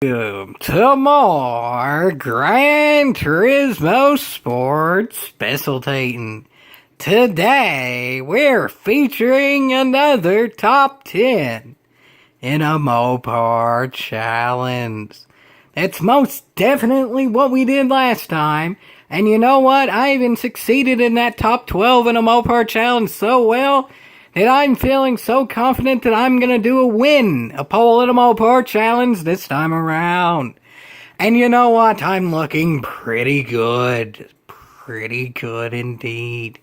Welcome to more Gran Turismo Sports Specialtating. Today, we're featuring another top 10 in a Mopar challenge. That's most definitely what we did last time. And you know what? I even succeeded in that top 12 in a Mopar challenge so well that I'm feeling so confident that I'm gonna do a pole in a Mopar challenge this time around. And you know what? I'm looking pretty good. Pretty good indeed.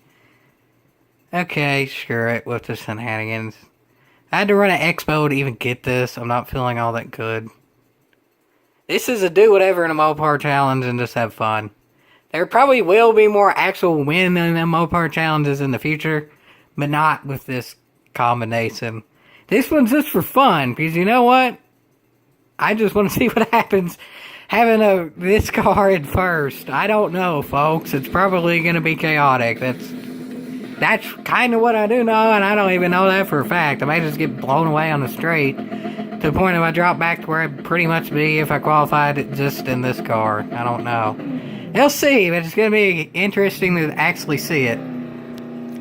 Okay, screw it with the shenanigans. I had to run an expo to even get this. I'm not feeling all that good. This is a do whatever in a Mopar challenge and just have fun. There probably will be more actual win in the Mopar challenges in the future, but not with this combination. This one's just for fun, because you know what? I just want to see what happens having this car in first. I don't know, folks. It's probably going to be chaotic. That's kind of what I do know, and I don't even know that for a fact. I may just get blown away on the straight to the point if I drop back to where I'd pretty much be if I qualified just in this car. I don't know. We'll see, but it's going to be interesting to actually see it.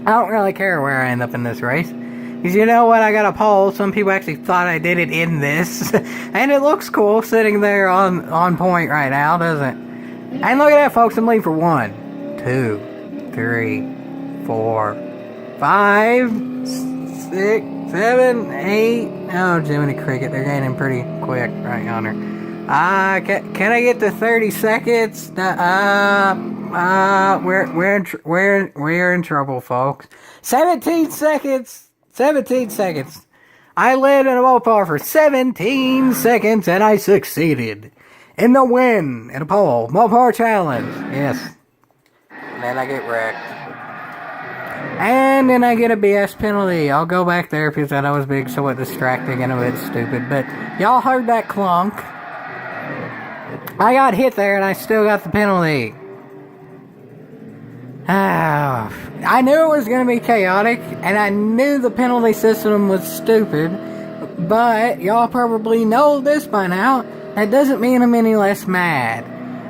I don't really care where I end up in this race. Because you know what? I got a pole. Some people actually thought I did it in this. And it looks cool sitting there on point right now, doesn't it? And look at that, folks. I'm leading for 1, 2, 3, 4, 5, 6, 7, 8. Oh, Jiminy Cricket. They're gaining pretty quick right yonder. Can I get to 30 seconds? We're in trouble, folks. 17 seconds. 17 seconds. I led in a Mopar for 17 seconds, and I succeeded in the win in a pole Mopar challenge. Yes. And then I get wrecked. And then I get a BS penalty. I'll go back there because that was being somewhat distracting and a bit stupid. But y'all heard that clunk. I got hit there, and I still got the penalty. I knew it was going to be chaotic, and I knew the penalty system was stupid, but y'all probably know this by now. That doesn't mean I'm any less mad.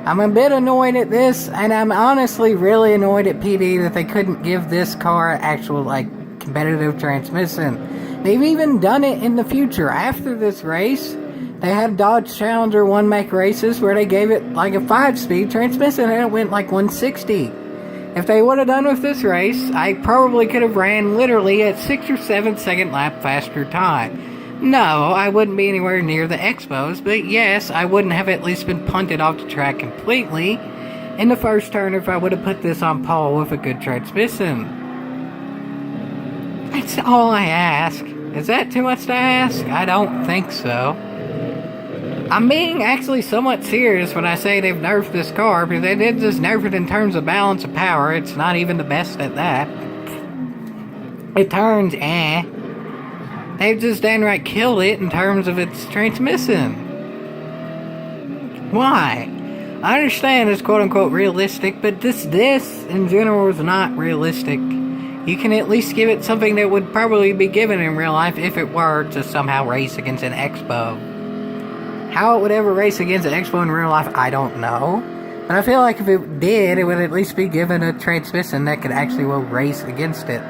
I'm a bit annoyed at this, and I'm honestly really annoyed at PD that they couldn't give this car actual, competitive transmission. They've even done it in the future. After this race, they had Dodge Challenger 1-make races where they gave it a 5-speed transmission, and it went 160. If they would have done with this race, I probably could have ran literally at 6 or 7 second lap faster time. No, I wouldn't be anywhere near the expos, but yes, I wouldn't have at least been punted off the track completely in the first turn if I would have put this on pole with a good transmission. That's all I ask. Is that too much to ask? I don't think so. I'm being actually somewhat serious when I say they've nerfed this car, because they did just nerf it in terms of balance of power. It's not even the best at that. It turns They've just downright killed it in terms of its transmission. Why? I understand it's quote-unquote realistic, but this in general is not realistic. You can at least give it something that would probably be given in real life if it were to somehow race against an expo. How it would ever race against an expo in real life, I don't know. But I feel like if it did, it would at least be given a transmission that could actually race against it.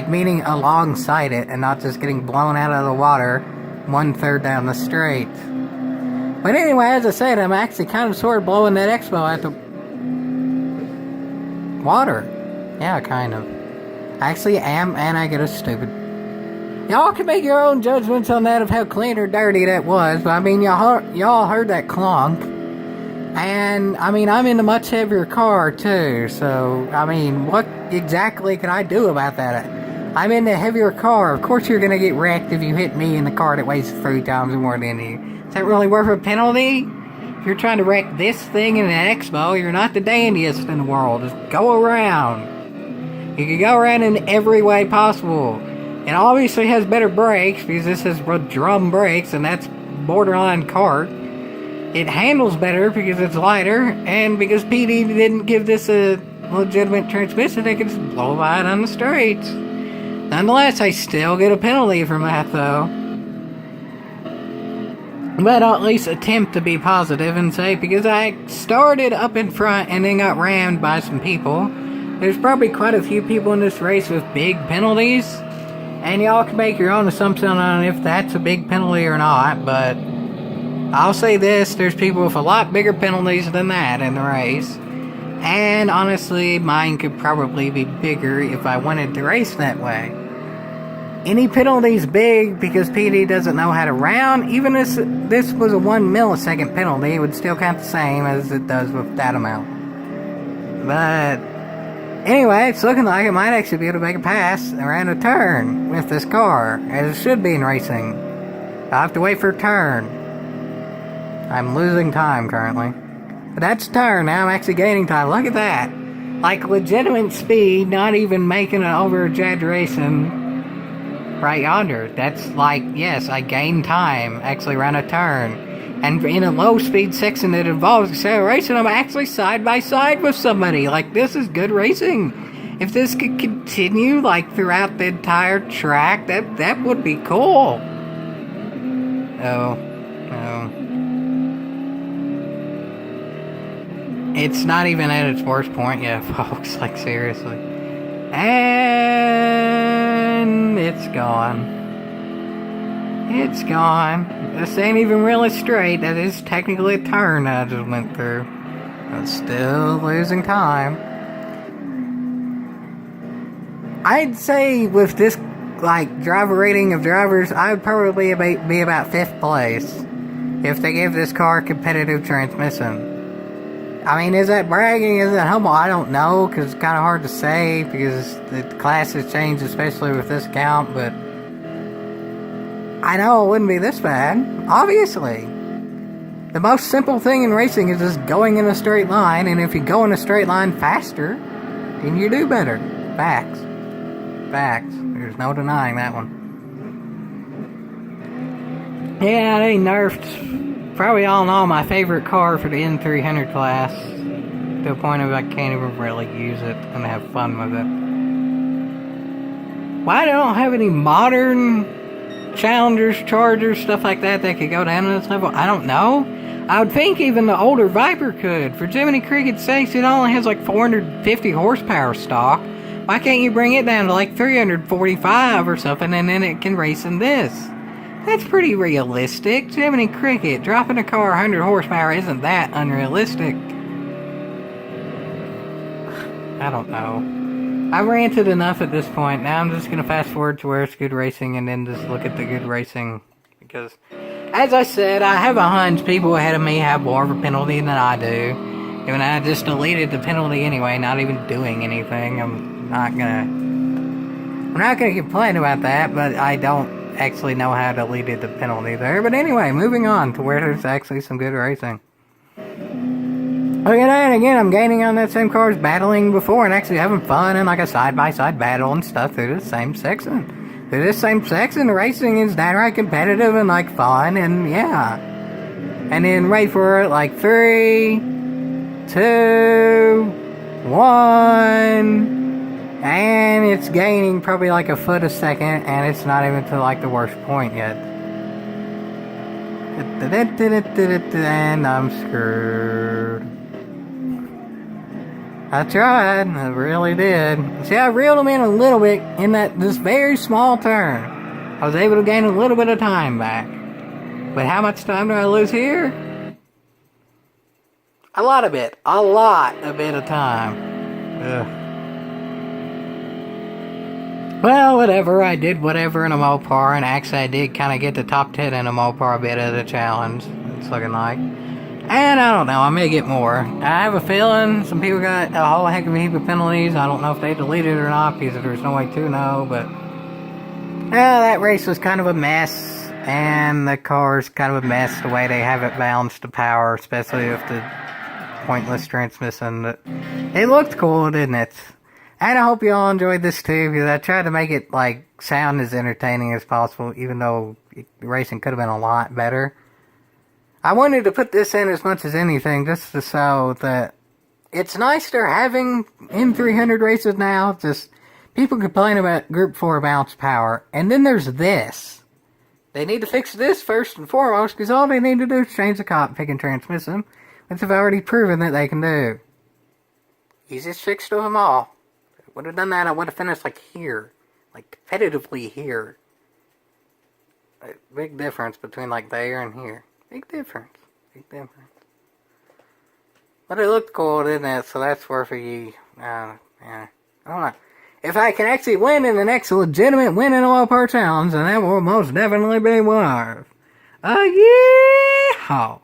Meaning alongside it, and not just getting blown out of the water 1/3 down the straight. But anyway, as I said, I'm actually kind of sort of blowing that expo at the water. Yeah, kind of. I actually am, and I get a stupid. Y'all can make your own judgments on that of how clean or dirty that was, but I mean, y'all heard that clunk. And, I mean, I'm in a much heavier car, too, so, I mean, what exactly can I do about that? I'm in a heavier car. Of course you're gonna get wrecked if you hit me in the car that weighs 3 times more than you. Is that really worth a penalty? If you're trying to wreck this thing in an expo, you're not the dandiest in the world. Just go around. You can go around in every way possible. It obviously has better brakes, because this has drum brakes, and that's borderline kart. It handles better because it's lighter, and because PD didn't give this a legitimate transmission, they could just blow by it on the streets. Nonetheless, I still get a penalty from that, though. But I'll at least attempt to be positive and say, because I started up in front and then got rammed by some people, there's probably quite a few people in this race with big penalties, and y'all can make your own assumption on if that's a big penalty or not, but I'll say this, there's people with a lot bigger penalties than that in the race, and honestly, mine could probably be bigger if I wanted to race that way. Any penalty's big because PD doesn't know how to round. Even if this was a 1 millisecond penalty, it would still count the same as it does with that amount. But anyway, it's looking like I might actually be able to make a pass around a turn with this car, as it should be in racing. I'll have to wait for a turn. I'm losing time currently. But that's a turn, now I'm actually gaining time. Look at that. Like legitimate speed, not even making an over-exaggeration. Right yonder. That's like, yes, I gained time actually around a turn. And in a low speed section that involves acceleration, I'm actually side by side with somebody. Like, this is good racing. If this could continue like throughout the entire track, that would be cool. Oh. It's not even at its worst point yet, folks. Like, seriously. And it's gone. It's gone. This ain't even really straight. That is technically a turn I just went through. I'm still losing time. I'd say with this, like, driver rating of drivers, I would probably be about 5th place if they gave this car competitive transmission. I mean, is that bragging? Is that humble? I don't know, because it's kind of hard to say, because the class has changed, especially with this count, but I know it wouldn't be this bad, obviously. The most simple thing in racing is just going in a straight line, and if you go in a straight line faster, then you do better. Facts. Facts. There's no denying that one. Yeah, they nerfed probably all in all my favorite car for the N300 class, to a point of I can't even really use it and have fun with it. Why they don't have any modern Challengers, Chargers, stuff like that could go down to this level, I don't know. I would think even the older Viper could. For Jiminy Cricket's sakes, it only has like 450 horsepower stock. Why can't you bring it down to like 345 or something, and then it can race in this? That's pretty realistic. Jiminy Cricket, dropping a car 100 horsepower isn't that unrealistic. I don't know. I've ranted enough at this point. Now I'm just going to fast forward to where it's good racing and then just look at the good racing. Because, as I said, I have a hunch people ahead of me have more of a penalty than I do. Even I just deleted the penalty anyway, not even doing anything. I'm not gonna complain about that, but I don't actually know how to delete the penalty there. But anyway, moving on to where there's actually some good racing. Look at that, again, I'm gaining on that same car as battling before and actually having fun in like a side-by-side battle and stuff through the same section. Through this same section, the racing is downright competitive and like fun, and yeah. And then wait for it, like 3, 2, 1... And it's gaining probably like a foot a second, and it's not even to like the worst point yet. And I'm screwed. I tried, I really did. See, I reeled him in a little bit in this very small turn. I was able to gain a little bit of time back. But how much time do I lose here? A lot of bit of time. Ugh. Well, whatever, I did whatever in a Mopar, and actually I did kind of get the top 10 in a Mopar a bit of the challenge, it's looking like. And I don't know, I may get more. I have a feeling some people got a whole heck of a heap of penalties. I don't know if they deleted it or not, because there's no way to know, but... that race was kind of a mess, and the car's kind of a mess the way they have it balanced to power, especially with the pointless transmission. But it looked cool, didn't it? And I hope you all enjoyed this too, because I tried to make it, like, sound as entertaining as possible, even though the racing could have been a lot better. I wanted to put this in as much as anything, just to show that it's nice they're having N300 races now. Just, people complain about Group 4 balance power, and then there's this They need to fix this first and foremost, because all they need to do is change the cockpit and transmission, which they've already proven that they can do. Easiest fix to them all. If I would have done that, I would have finished like here. Like competitively here. A big difference between like there and here. Big difference. Big difference. But it looked cool, didn't it? So that's worth a ye. Yeah. I don't know. If I can actually win in the next legitimate win in a Mopar challenge, then that will most definitely be one. Yeah!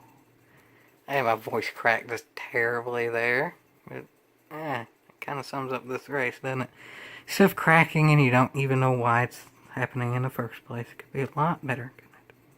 Hey, my voice cracked just terribly there. But, it kind of sums up this race, doesn't it? Stuff cracking and you don't even know why it's happening in the first place. It could be a lot better.